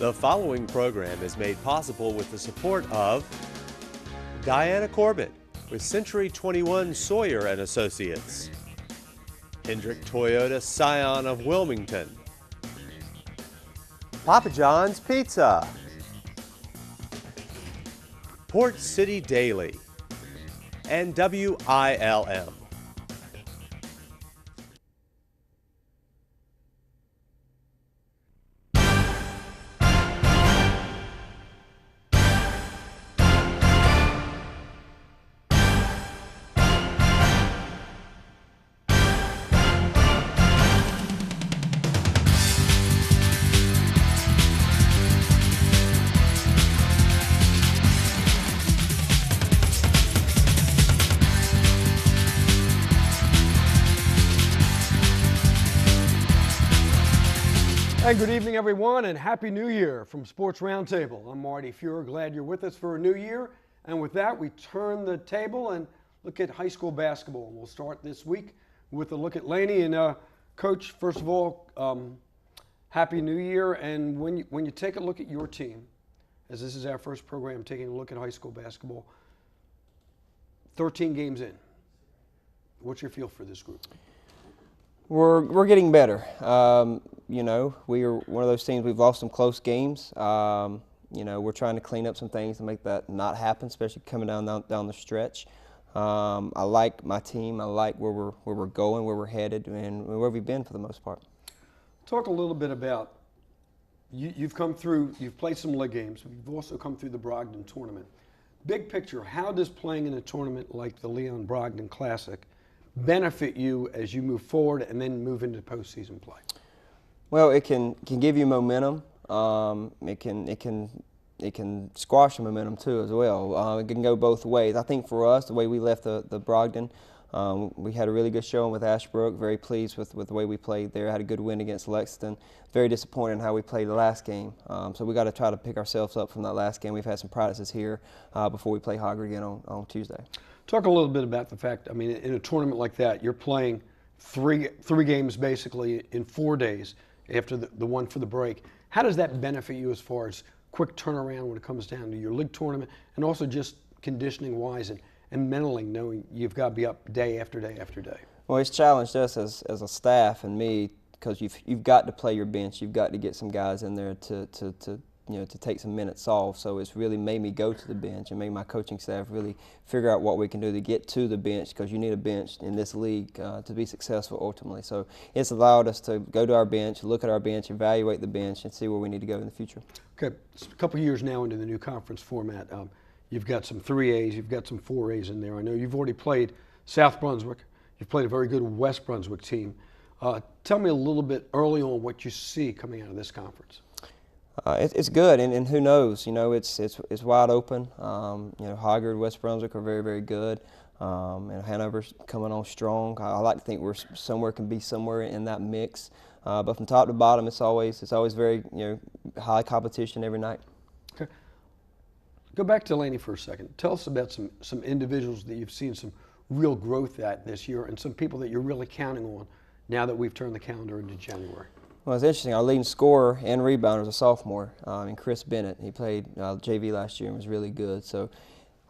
The following program is made possible with the support of Diana Corbett with Century 21 Sawyer and Associates, Hendrick Toyota Scion of Wilmington, Papa John's Pizza, Port City Daily, and WILM. Hey, good evening, everyone, and Happy New Year from Sports Roundtable. I'm Marty Fuhrer. Glad you're with us for a new year. And with that, we turn the table and look at high school basketball. We'll start this week with a look at Laney. And Coach, first of all, Happy New Year. And when you take a look at your team, as this is our first program taking a look at high school basketball, 13 games in, what's your feel for this group? We're getting better. You know, we are one of those teams, we've lost some close games. You know, we're trying to clean up some things to make that not happen, especially coming down the stretch. I like my team. I like where we're going, where we're headed, and where we've been for the most part. Talk a little bit about, you've come through, you've played some league games, but you've also come through the Brogdon tournament. Big picture, how does playing in a tournament like the Leon Brogdon Classic benefit you as you move forward and then move into postseason play? Well, it can give you momentum. It can squash the momentum too as well. It can go both ways. I think for us, the way we left the Brogdon, we had a really good showing with Ashbrook. Very pleased with the way we played there. Had a good win against Lexington. Very disappointed in how we played the last game. So we got to try to pick ourselves up from that last game. We've had some practices here before we play Hoggard again on Tuesday. Talk a little bit about the fact, I mean, in a tournament like that, you're playing three games basically in 4 days after the one for the break. How does that benefit you as far as quick turnaround when it comes down to your league tournament, and also just conditioning-wise and mentally knowing you've got to be up day after day after day? Well, it's challenged us as a staff and me, because you've got to play your bench. You've got to get some guys in there to take some minutes off. So it's really made me go to the bench and made my coaching staff really figure out what we can do to get to the bench, because you need a bench in this league to be successful ultimately. So it's allowed us to go to our bench, look at our bench, evaluate the bench, and see where we need to go in the future. Okay, it's a couple years now into the new conference format. You've got some 3As, you've got some 4As in there. I know you've already played South Brunswick. You've played a very good West Brunswick team. Tell me a little bit early on what you see coming out of this conference. It's good, and who knows? You know, it's wide open. You know, Hoggard, West Brunswick are very, very good, and Hanover's coming on strong. I like to think can be somewhere in that mix, but from top to bottom, it's always very high competition every night. Okay, go back to Laney for a second. Tell us about some individuals that you've seen some real growth at this year, and some people that you're really counting on now that we've turned the calendar into January. Well, it's interesting. Our leading scorer and rebounder is a sophomore, and Chris Bennett. He played JV last year and was really good. So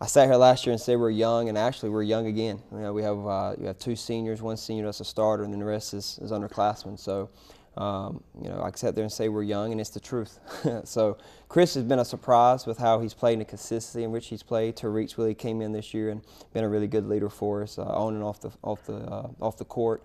I sat here last year and said we're young, and actually we're young again. You know, we have 2 seniors, 1 senior that's a starter, and then the rest is underclassmen. So you know, I sat there and say we're young, and it's the truth. So Chris has been a surprise with how he's played and the consistency in which he's played. Tariq's really came in this year and been a really good leader for us on and off the court.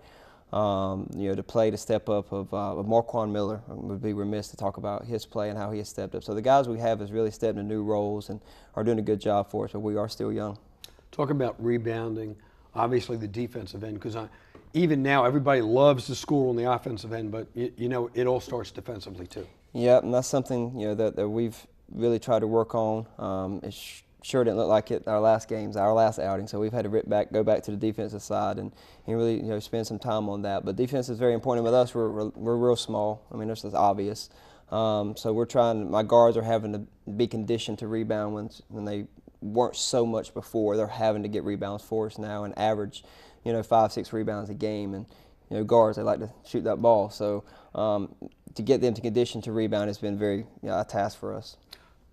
You know, to play the step up of Marquand Miller. Would be remiss to talk about his play and how he has stepped up. So the guys we have has really stepped into new roles and are doing a good job for us, but we are still young. Talk about rebounding, obviously the defensive end, because even now everybody loves to score on the offensive end, but you know, it all starts defensively too. Yeah, and that's something that we've really tried to work on. It sure didn't look like it our last outing, so we've had to go back to the defensive side and really spend some time on that. But defense is very important with us. We're real small. I mean, this is obvious. So we're trying. My guards are having to be conditioned to rebound when they weren't so much before. They're having to get rebounds for us now and average, 5-6 rebounds a game. And guards, they like to shoot that ball. So to get them to condition to rebound has been very a task for us.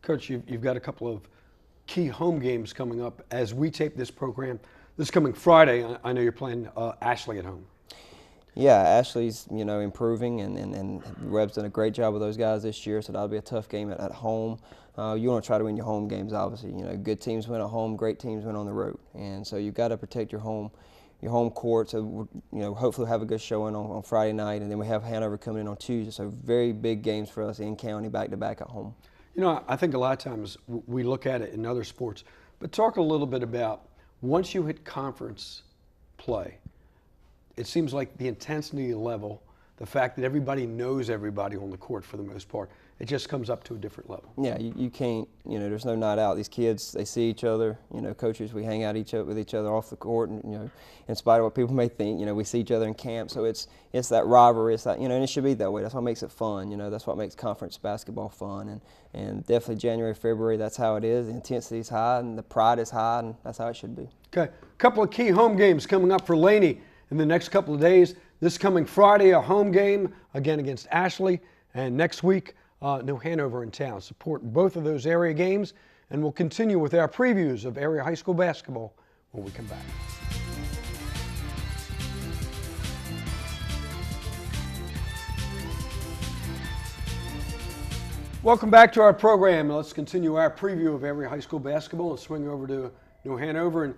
Coach, you've got a couple of key home games coming up as we tape this program. This coming Friday, I know you're playing Ashley at home. Yeah, Ashley's improving, and Reb's done a great job with those guys this year, so that'll be a tough game at home. You want to try to win your home games, obviously. Good teams win at home, great teams win on the road, and so you've got to protect your home court. So hopefully we'll have a good showing on Friday night, and then we have Hanover coming in on Tuesday. So very big games for us in county, back to back at home. I think a lot of times we look at it in other sports, but talk a little bit about once you hit conference play. It seems like the intensity level, the fact that everybody knows everybody on the court for the most part, it just comes up to a different level. Yeah, you can't, there's no night out. These kids, they see each other, coaches, we hang out with each other off the court, and, in spite of what people may think, we see each other in camp. So it's that rivalry, it's that, and it should be that way. That's what makes it fun, that's what makes conference basketball fun. And definitely January, February, that's how it is. The intensity is high, and the pride is high, and that's how it should be. Okay, a couple of key home games coming up for Laney in the next couple of days. This coming Friday, a home game, again against Ashley, and next week, New Hanover in town. Support both of those area games, and we'll continue with our previews of area high school basketball when we come back. Welcome back to our program. Let's continue our preview of area high school basketball and swing over to New Hanover. And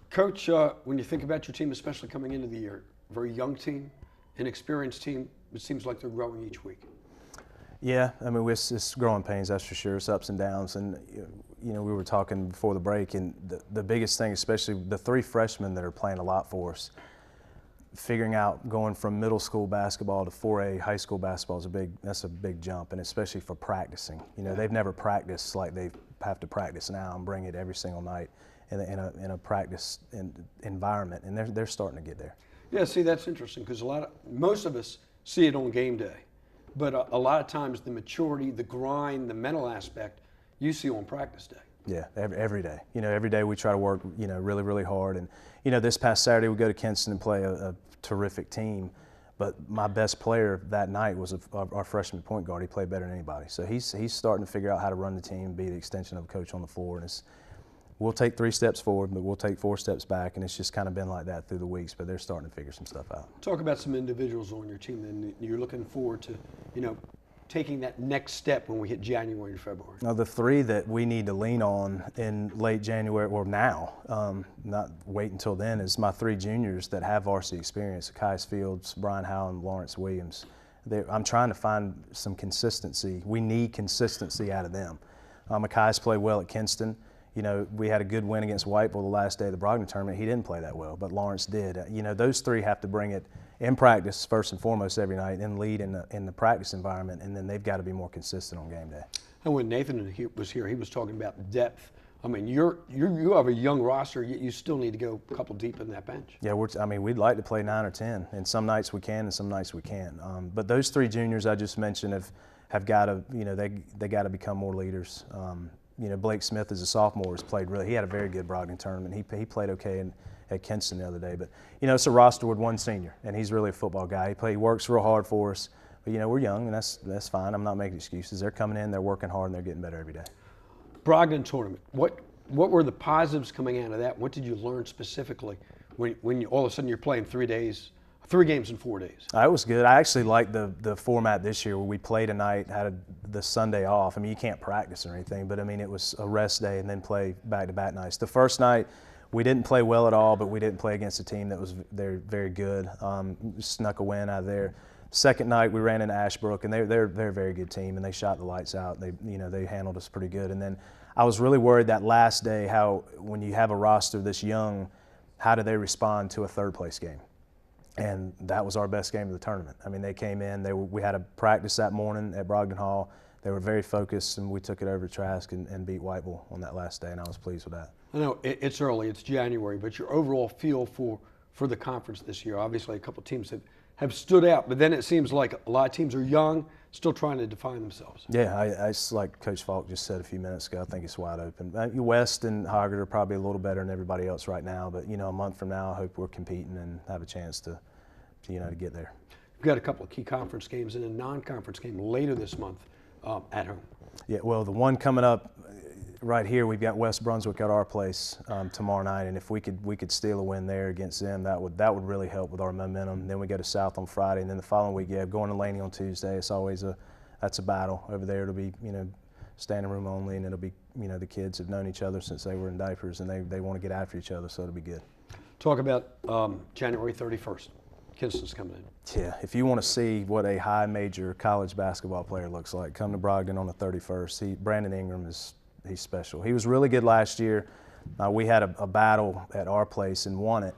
Coach, when you think about your team, especially coming into the year, very young team, inexperienced team, it seems like they're growing each week. Yeah, I mean, it's growing pains, that's for sure. It's ups and downs. And, we were talking before the break, and the biggest thing, especially the three freshmen that are playing a lot for us, figuring out going from middle school basketball to 4A high school basketball that's a big jump, and especially for practicing. They've never practiced like they have to practice now and bring it every single night in a practice environment, and they're starting to get there. Yeah, see, that's interesting because most of us see it on game day. But a lot of times the maturity, the grind, the mental aspect, you see on practice day. Yeah, every day. Every day we try to work, really, really hard. And, this past Saturday we go to Kinston and play a terrific team. But my best player that night was our freshman point guard. He played better than anybody. So he's starting to figure out how to run the team, be the extension of a coach on the floor. And we'll take 3 steps forward, but we'll take 4 steps back, and it's just kind of been like that through the weeks, but they're starting to figure some stuff out. Talk about some individuals on your team that you're looking forward to, taking that next step when we hit January and February. Now, the 3 that we need to lean on in late January, or now, not wait until then, is my 3 juniors that have varsity experience, Kais Fields, Brian Howe, and Lawrence Williams. I'm trying to find some consistency. We need consistency out of them. Kais played well at Kinston. We had a good win against Whiteville the last day of the Brogdon tournament. He didn't play that well, but Lawrence did. Those 3 have to bring it in practice first and foremost every night, and lead in the practice environment, and then they've got to be more consistent on game day. And when Nathan was here, he was talking about depth. I mean, you have a young roster, yet you still need to go a couple deep in that bench. Yeah, we'd like to play 9 or 10, and some nights we can, and some nights we can't. But those 3 juniors I just mentioned have got to, they got to become more leaders. Blake Smith as a sophomore has played really. He had a very good Brogdon tournament. He played okay at Kinston the other day. But it's a roster with 1 senior, and he's really a football guy. He works real hard for us. But we're young, and that's fine. I'm not making excuses. They're coming in, they're working hard, and they're getting better every day. Brogdon tournament. What were the positives coming out of that? What did you learn specifically when all of a sudden you're playing 3 games in 4 days? It was good. I actually liked the format this year where we played a night, had the Sunday off. I mean, you can't practice or anything, but it was a rest day and then play back-to-back nights. The first night, we didn't play well at all, but we didn't play against a team that was very good. Snuck a win out of there. Second night, we ran into Ashbrook, and they're a very good team, and they shot the lights out. They handled us pretty good. And then I was really worried that last day how when you have a roster this young, how do they respond to a third-place game? And that was our best game of the tournament. I mean, they came in. We had a practice that morning at Brogdon Hall. They were very focused, and we took it over to Trask and beat Whiteville on that last day, and I was pleased with that. I know it's early, it's January, but your overall feel for the conference this year, obviously a couple teams have stood out, but then it seems like a lot of teams are young, still trying to define themselves. Yeah, it's like Coach Falk just said a few minutes ago, I think it's wide open. West and Hoggard are probably a little better than everybody else right now, but a month from now I hope we're competing and have a chance to get there. We've got a couple of key conference games and a non-conference game later this month at home. Yeah, well, the one coming up right here, we've got West Brunswick at our place tomorrow night, and if we could steal a win there against them, that would really help with our momentum. Then we go to South on Friday, and then the following week, going to Laney on Tuesday. It's always that's a battle over there. It'll be standing room only, and it'll be the kids have known each other since they were in diapers, and they want to get after each other, so it'll be good. Talk about January 31st. Kinston's coming in. Yeah, if you want to see what a high major college basketball player looks like, come to Brogdon on the 31st. Brandon Ingram he's special. He was really good last year. We had a battle at our place and won it,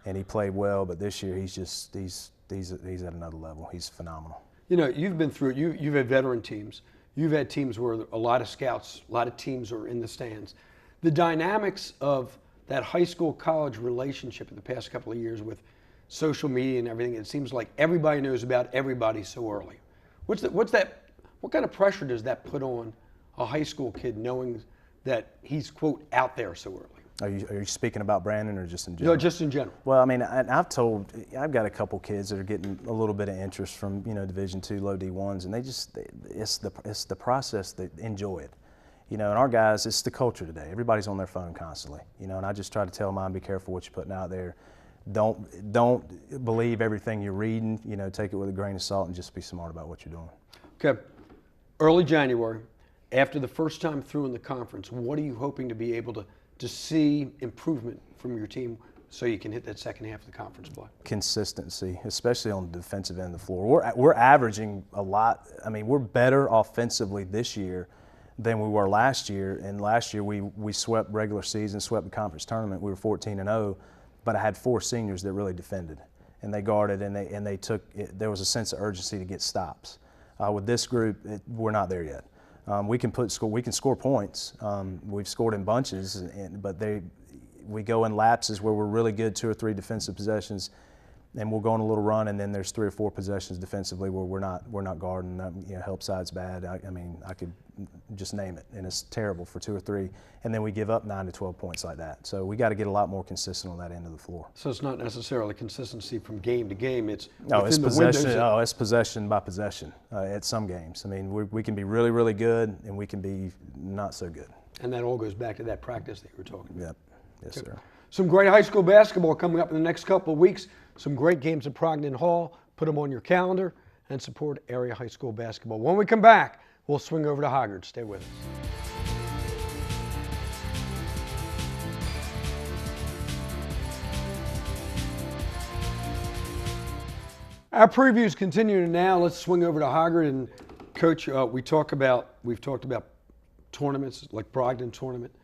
and he played well. But this year he's at another level. He's phenomenal. You've been through it. You've had veteran teams. You've had teams where a lot of scouts, a lot of teams are in the stands. The dynamics of that high school college relationship in the past couple of years with social media and everything, it seems like everybody knows about everybody so early. What kind of pressure does that put on a high school kid knowing that he's, quote, out there so early? Are you speaking about Brandon or just in general? No, just in general. Well, I mean, I've got a couple kids that are getting a little bit of interest from Division II, low D1s, and it's the process that enjoy it. And our guys, it's the culture today. Everybody's on their phone constantly. And I just try to tell mine, be careful what you're putting out there. Don't believe everything you're reading. Take it with a grain of salt and just be smart about what you're doing. Okay. Early January, after the first time through in the conference, what are you hoping to be able to see improvement from your team so you can hit that second half of the conference play? Consistency, especially on the defensive end of the floor. We're averaging a lot. I mean, we're better offensively this year than we were last year. And last year we swept regular season, swept the conference tournament. We were 14-0. But I had 4 seniors that really defended, and they guarded, and they took it. There was a sense of urgency to get stops. With this group, we're not there yet. We can score points. We've scored in bunches, but we go in lapses where we're really good 2 or 3 defensive possessions, and we'll go on a little run, and then there's 3 or 4 possessions defensively where we're not guarding. Help side's bad. I mean, I could just name it, and it's terrible for 2 or 3, and then we give up 9 to 12 points like that. So we got to get a lot more consistent on that end of the floor. So it's not necessarily consistency from game to game. It's it's possession. It's possession by possession at some games. I mean, we can be really, really good, and we can be not so good. And that all goes back to that practice that you were talking about. Yep. Yes, sir. Some great high school basketball coming up in the next couple of weeks. Some great games at Brogdon Hall. Put them on your calendar and support area high school basketball. When we come back, we'll swing over to Hoggard. Stay with us. Our previews continue now. Let's swing over to Hoggard. And Coach, we've talked about tournaments like Brogdon tournament,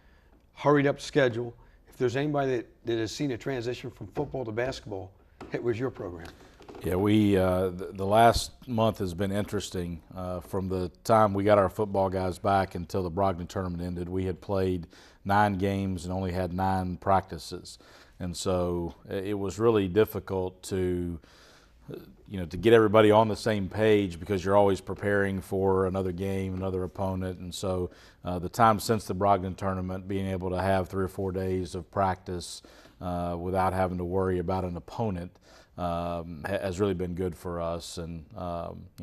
hurried up schedule. If there's anybody that has seen a transition from football to basketball, it was your program. Yeah, the last month has been interesting. From the time we got our football guys back until the Brogdon tournament ended, we had played 9 games and only had 9 practices. And so it was really difficult to get everybody on the same page because you're always preparing for another game, another opponent. And so the time since the Brogdon tournament, being able to have 3 or 4 days of practice without having to worry about an opponent has really been good for us. And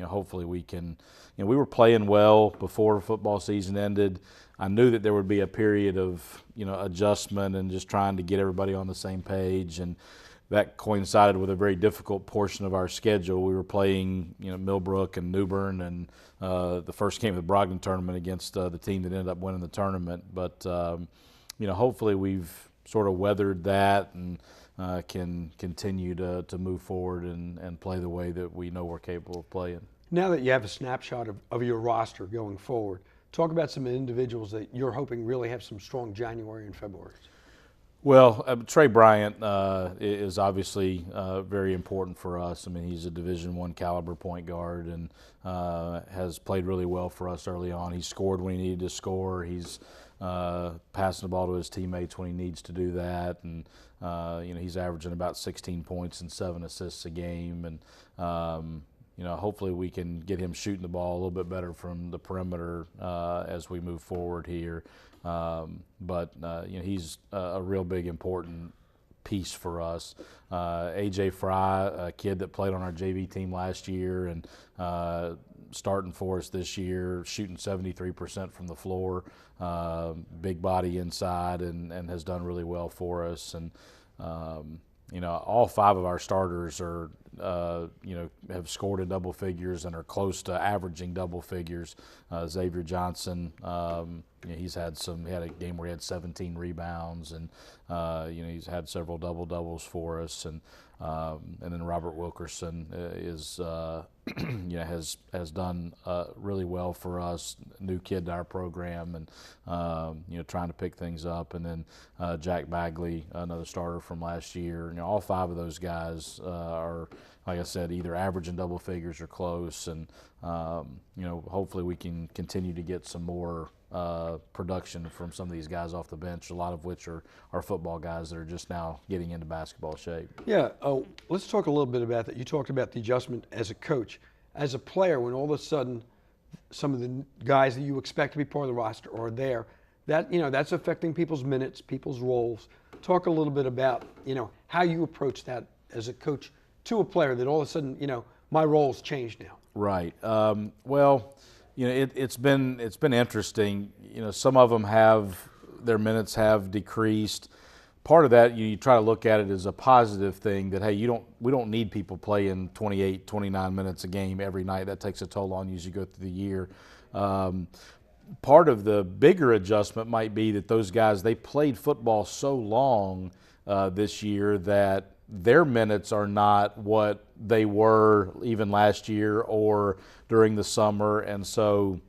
hopefully we can. We were playing well before football season ended. I knew that there would be a period of adjustment and just trying to get everybody on the same page, and that coincided with a very difficult portion of our schedule. We were playing Millbrook and New Bern, and the first game of the Brogdon tournament against the team that ended up winning the tournament. But hopefully we've sort of weathered that and can continue to move forward and play the way that we know we're capable of playing. Now that you have a snapshot of your roster going forward, talk about some individuals that you're hoping really have some strong January and February. Well, Trey Bryant is obviously very important for us. I mean, he's a Division I caliber point guard and has played really well for us early on. He scored when he needed to score. He's passing the ball to his teammates when he needs to do that, and he's averaging about 16 points and 7 assists a game. And hopefully we can get him shooting the ball a little bit better from the perimeter as we move forward here. But he's a real big important piece for us. AJ Fry, a kid that played on our JV team last year and starting for us this year, shooting 73% from the floor, big body inside, and has done really well for us. And all 5 of our starters are, have scored in double figures and are close to averaging double figures. Xavier Johnson, he had a game where he had 17 rebounds, and he's had several double doubles for us. And then Robert Wilkerson is has done really well for us, new kid to our program, and trying to pick things up. And then Jack Bagley, another starter from last year. All 5 of those guys are, like I said, either average in double figures or close. And hopefully we can continue to get some more production from some of these guys off the bench, a lot of which are football guys that are just now getting into basketball shape. Yeah, let's talk a little bit about that. You talked about the adjustment as a coach. As a player, when all of a sudden some of the guys that you expect to be part of the roster are there, that's affecting people's minutes, people's roles. Talk a little bit about, how you approach that as a coach to a player that all of a sudden, my role's changed now. Right. Well, it's been interesting. Some of them their minutes have decreased. Part of that, you try to look at it as a positive thing that, hey, we don't need people playing 28, 29 minutes a game every night. That takes a toll on you as you go through the year. Part of the bigger adjustment might be that those guys, they played football so long this year that their minutes are not what they were even last year or during the summer. And so,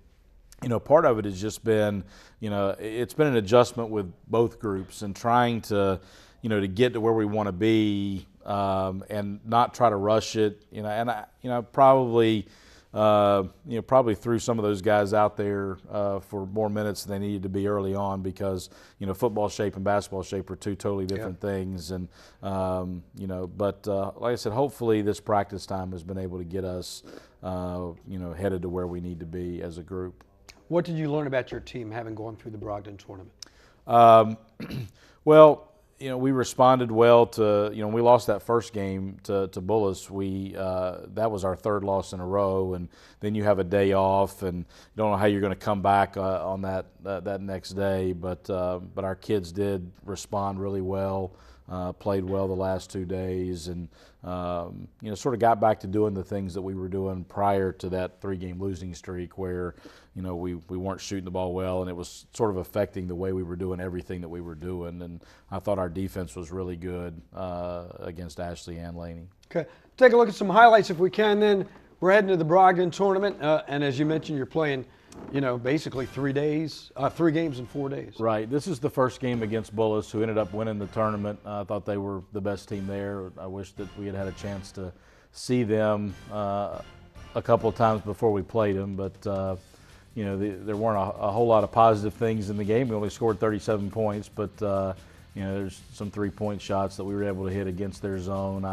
part of it has just been, it's been an adjustment with both groups and trying to, to get to where we want to be and not try to rush it, probably threw some of those guys out there for more minutes than they needed to be early on because, football shape and basketball shape are 2 totally different things. And, but like I said, hopefully this practice time has been able to get us, headed to where we need to be as a group. What did you learn about your team having gone through the Brogdon tournament? Well, we responded well to, we lost that first game to Bullis. That was our 3rd loss in a row, and then you have a day off, and you don't know how you're going to come back on that next day. But our kids did respond really well, played well the last 2 days, and sort of got back to doing the things that we were doing prior to that 3-game losing streak, where we weren't shooting the ball well, and it was sort of affecting the way we were doing everything that we were doing. And I thought our defense was really good against Ashley and Laney. Okay, take a look at some highlights if we can. Then we're heading to the Brogdon tournament, and as you mentioned, you're playing, basically 3 games in 4 days. Right. This is the first game against Bullis, who ended up winning the tournament. I thought they were the best team there. I wish that we had had a chance to see them a couple of times before we played them, but there weren't a whole lot of positive things in the game. We only scored 37 points, but there's some 3-point shots that we were able to hit against their zone.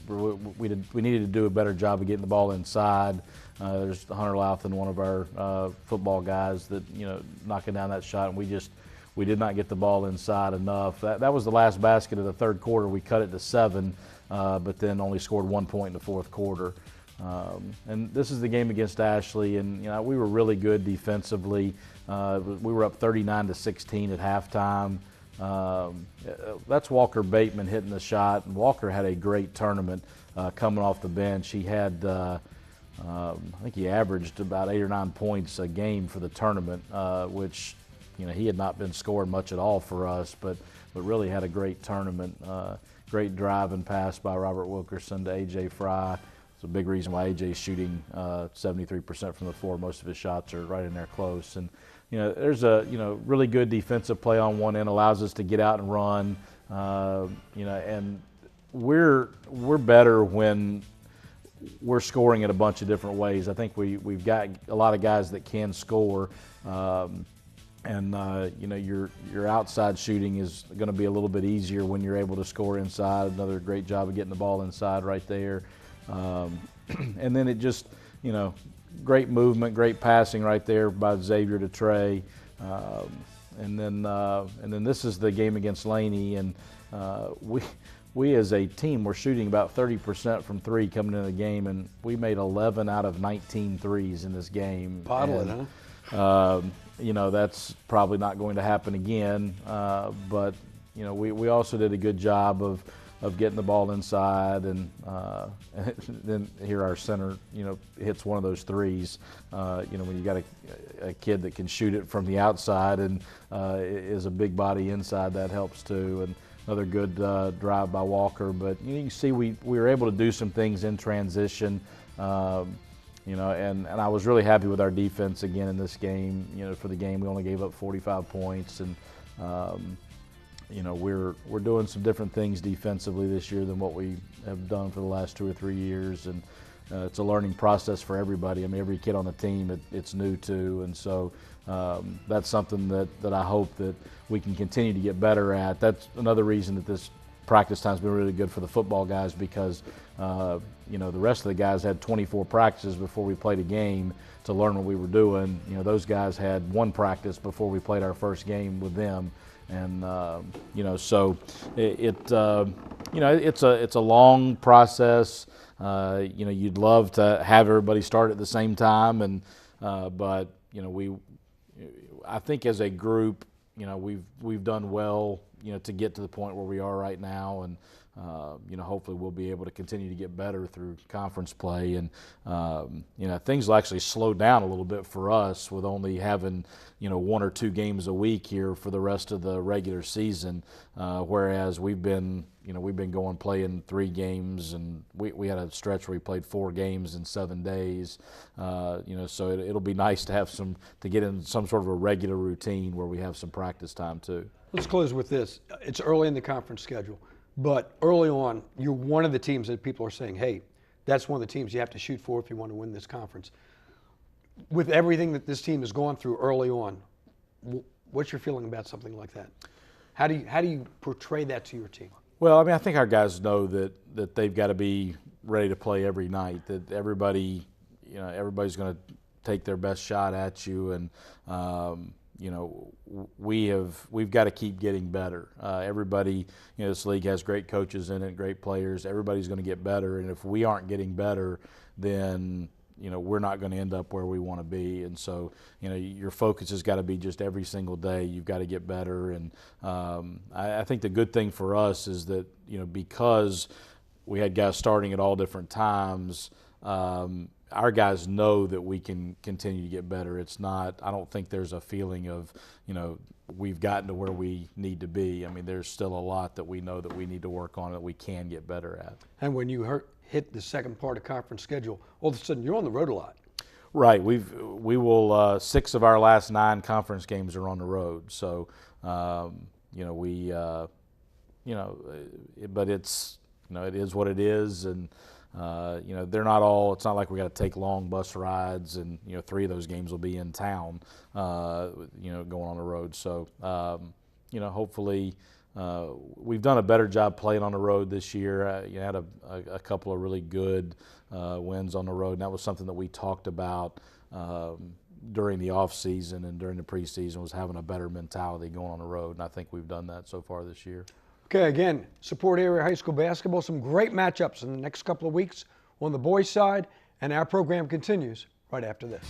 We needed to do a better job of getting the ball inside. There's Hunter Louthan, one of our football guys, that knocking down that shot, and we did not get the ball inside enough. That was the last basket of the 3rd quarter. We cut it to 7, but then only scored 1 point in the 4th quarter. And this is the game against Ashley, and we were really good defensively. We were up 39-16 at halftime. That's Walker Bateman hitting the shot, and Walker had a great tournament coming off the bench. He had, I think he averaged about 8 or 9 points a game for the tournament, which he had not been scoring much at all for us, but really had a great tournament. Great drive and pass by Robert Wilkerson to A.J. Fry. It's a big reason why A.J.'s shooting 73% from the floor. Most of his shots are right in there close. And there's a really good defensive play on one end, allows us to get out and run. And we're better when we're scoring in a bunch of different ways. I think we've got a lot of guys that can score. Your outside shooting is going to be a little bit easier when you're able to score inside. Another great job of getting the ball inside right there. And then it just, great movement, great passing right there by Xavier to Trey. And then this is the game against Laney, and we as a team were shooting about 30% from three coming into the game, and we made 11 out of 19 threes in this game. Bottle it, and, huh? You know, that's probably not going to happen again. But you know, we also did a good job of getting the ball inside, and then here our center, you know, hits one of those threes. You know, when you got a kid that can shoot it from the outside and is a big body inside, that helps too. And another good drive by Walker. But you can see we were able to do some things in transition. You know, and I was really happy with our defense again in this game. You know, for the game we only gave up 45 points, and you know, we're doing some different things defensively this year than what we have done for the last 2 or 3 years, and it's a learning process for everybody. I mean, every kid on the team, it's new to, and so that's something that I hope that we can continue to get better at. That's another reason that this practice time's been really good for the football guys, because you know, the rest of the guys had 24 practices before we played a game to learn what we were doing. You know, those guys had 1 practice before we played our first game with them. And you know, so you know, it's a long process. You know, you'd love to have everybody start at the same time, and but you know, I think as a group, you know, we've done well, you know, to get to the point where we are right now, and you know, hopefully we'll be able to continue to get better through conference play. And you know, things will actually slow down a little bit for us with only having, you know, 1 or 2 games a week here for the rest of the regular season, whereas we've been going playing 3 games, and we had a stretch where we played 4 games in 7 days. You know, so it'll be nice to have to get in some sort of a regular routine where we have some practice time too. Let's close with this. It's early in the conference schedule, but early on, you're one of the teams that people are saying, hey, that's one of the teams you have to shoot for if you want to win this conference. With everything that this team has gone through early on, what's your feeling about something like that? How do you portray that to your team? Well, I mean, I think our guys know that they've got to be ready to play every night, that everybody's going to take their best shot at you, and you know, we've got to keep getting better. Everybody, you know, this league has great coaches in it, great players. Everybody's going to get better, and if we aren't getting better, then you know, we're not going to end up where we want to be. And so, you know, your focus has got to be just every single day you've got to get better. And I think the good thing for us is that, you know, because we had guys starting at all different times, our guys know that we can continue to get better. It's not, I don't think there's a feeling of, you know, we've gotten to where we need to be. I mean, there's still a lot that we know that we need to work on, that we can get better at. And when you hit the second part of conference schedule, all of a sudden you're on the road a lot. Right. We will 6 of our last 9 conference games are on the road. So, you know, but it's, you know, it is what it is. And, you know, they're not all, it's not like we got to take long bus rides, and, you know, 3 of those games will be in town, you know, going on the road. So, you know, hopefully we've done a better job playing on the road this year. You had a couple of really good wins on the road, and that was something that we talked about during the off season and during the preseason, was having a better mentality going on the road, and I think we've done that so far this year. Okay, again, support area high school basketball. Some great matchups in the next couple of weeks on the boys' side, and our program continues right after this.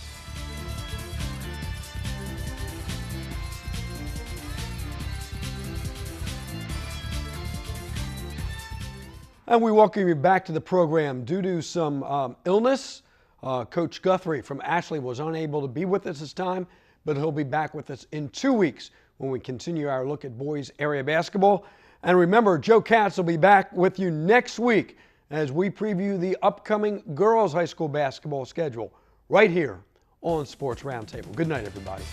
And we welcome you back to the program. Due to some illness, Coach Guthrie from Ashley was unable to be with us this time, but he'll be back with us in 2 weeks when we continue our look at boys area basketball. And remember, Joe Katz will be back with you next week as we preview the upcoming girls high school basketball schedule right here on Sports Roundtable. Good night, everybody.